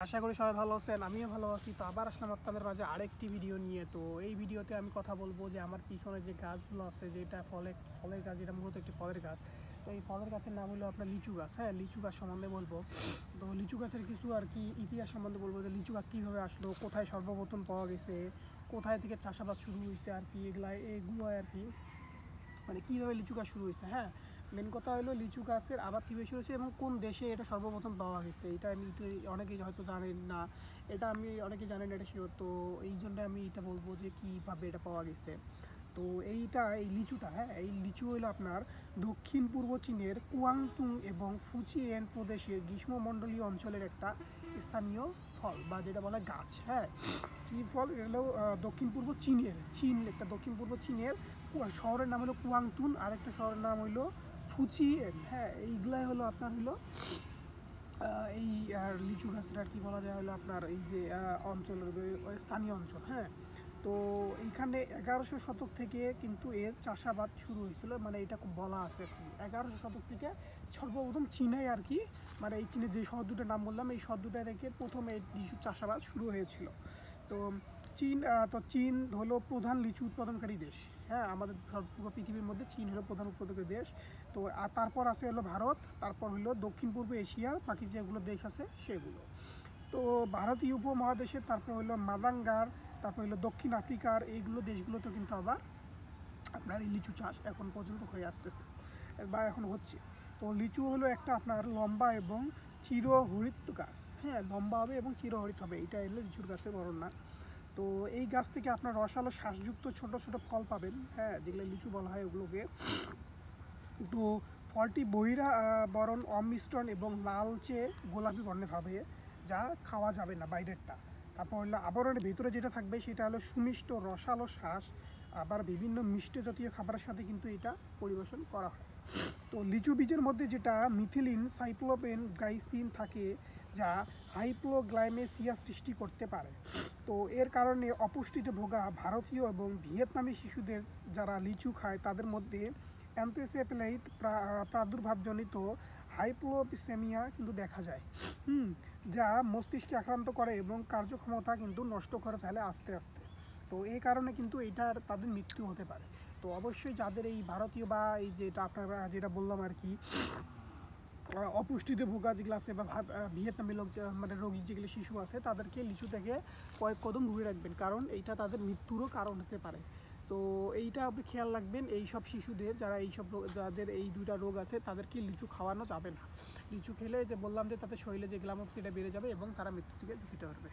আশা করি সবাই ভালো আছেন, আমিও ভালো আছি। তো আবার আসলাম আপনাদের মাঝে আরেকটি ভিডিও নিয়ে। তো এই ভিডিওতে আমি কথা বলবো যে আমার পিছনে যে গাছগুলো আছে, যেটা ফলের গাছ, যেটা মূলত একটি ফলের গাছ। তো এই ফলের গাছের নাম হলো আপনার লিচু গাছ। হ্যাঁ, লিচু গাছ সম্বন্ধে বলবো। তো লিচু গাছের কিছু আর কি ইতিহাস সম্বন্ধে বলবো, যে লিচু গাছ কীভাবে আসলো, কোথায় সর্বপ্রথম পাওয়া গেছে, কোথায় থেকে চাষাবাদ শুরু হয়েছে আর কি, এগুলো আর কি, মানে কীভাবে লিচু গাছ শুরু হয়েছে। হ্যাঁ, মেন কথা হলো লিচু গাছের আবাদ কীভাবে শুরু হয়েছে এবং কোন দেশে এটা সর্বপ্রথম পাওয়া গেছে। এটা আমি অনেকেই হয়তো জানেন না, এটা আমি অনেকেই জানেন এটা শিওর। তো এই জন্য আমি এটা বলবো যে কীভাবে এটা পাওয়া গেছে। তো এই লিচুটা, হ্যাঁ, এই লিচু হলো আপনার দক্ষিণ পূর্ব চীনের কুয়াংতুং এবং ফুচিয়েন প্রদেশের গ্রীষ্মমণ্ডলীয় অঞ্চলের একটা স্থানীয় ফল, বা যেটা বলা গাছ। হ্যাঁ, কী ফল? এটা হলো দক্ষিণ পূর্ব একটা দক্ষিণ পূর্ব চীনের শহরের নাম হলো কুয়াংতুন, আর একটা শহরের নাম হলো ফুচিয়েন। হ্যাঁ, এইগুলাই হলো আপনার হলো এই লিচু গাছটা আর কি বলা যায় হলো আপনার এই যে অঞ্চলের স্থানীয় অঞ্চল। হ্যাঁ, তো এইখানে 11শো শতক থেকে কিন্তু এর চাষাবাদ শুরু হয়েছিল, মানে এটা খুব বলা আছে আর কি। 11শো শতক থেকে সর্বপ্রথম চীনে আর কি, মানে এই চীনের যে শহর দুটোর নাম বললাম, এই শহর দুটো রেখে প্রথম এই লিচু চাষাবাদ শুরু হয়েছিল। তো চীন হলো প্রধান লিচু উৎপাদনকারী দেশ। হ্যাঁ, আমাদের পুরো পৃথিবীর মধ্যে চীন হলো প্রধান উৎপাদনকারী দেশ। তো আর তারপর আছে হলো ভারত, তারপর হলো দক্ষিণ পূর্ব এশিয়ার বাকি যেগুলো দেশ আছে সেগুলো। তো ভারতীয় উপমহাদেশের তারপর হলো মাদাঙ্গার, তারপর হলো দক্ষিণ আফ্রিকার, এইগুলো দেশগুলোতেও কিন্তু আবার আপনার এই লিচু চাষ এখন পর্যন্ত হয়ে আসতেছে বা এখন হচ্ছে। তো লিচু হলো একটা আপনার লম্বা এবং চিরহরিত গাছ। হ্যাঁ, লম্বা হবে এবং চিরহরিত হবে, এটা হলো লিচুর গাছের বর্ণনা। তো এই গাছ থেকে আপনার রসালো শ্বাসযুক্ত ছোট ছোট ফল পাবেন। হ্যাঁ, যেগুলো লিচু বলা হয় ওগুলোকে। তো ফলটি বহিরা বরণ অমিশ্রণ এবং লালচে গোলাপি বর্ণের হবে, যা খাওয়া যাবে না বাইরেরটা। তারপর হলো আবরণের ভেতরে যেটা থাকবে সেটা হলো সুমিষ্ট রসালো শ্বাস। আবার বিভিন্ন মিষ্টি জাতীয় খাবারের সাথে কিন্তু এটা পরিবেশন করা হয়। তো লিচু বীজের মধ্যে যেটা মিথিলিন সাইক্লোপেন গ্লাইসিন থাকে, যা হাইপোগ্লাইমেসিয়া সৃষ্টি করতে পারে। তো এর কারণে অপুষ্টিতে ভোগা ভারতীয় এবং ভিয়েতনামি শিশুদের যারা লিচু খায় তাদের মধ্যে অ্যান্থোসেফ্যালাইট প্রাদুর্ভাবজনিত হাইপোগ্লাইসেমিয়া কিন্তু দেখা যায়। যা মস্তিষ্কে আক্রান্ত করে এবং কার্যক্ষমতা কিন্তু নষ্ট করে ফেলে আস্তে আস্তে। তো এই কারণে কিন্তু এইটার তাদের মৃত্যু হতে পারে। তো অবশ্যই যাদের এই ভারতীয় বা এই যেটা আপনারা যেটা বললাম আর কি, অপুষ্টিতে ভোগা যেগুলো আছে বা ভিয়েতনামি লোক মানে রোগী যেগুলো শিশু আছে, তাদেরকে লিচু থেকে কয়েক কদম দূরে রাখবেন, কারণ এইটা তাদের মৃত্যুরও কারণ হতে পারে। তো এইটা আপনি খেয়াল রাখবেন, এই সব শিশুদের যাদের এই দুইটা রোগ আছে তাদেরকে লিচু খাওয়ানো যাবে না। লিচু খেলে যে বললাম যে তাদের শরীরে যে গ্ল্যামোক্স সেটা বেড়ে যাবে এবং তারা মৃত্যু থেকে ঝুঁকিতে পারবে।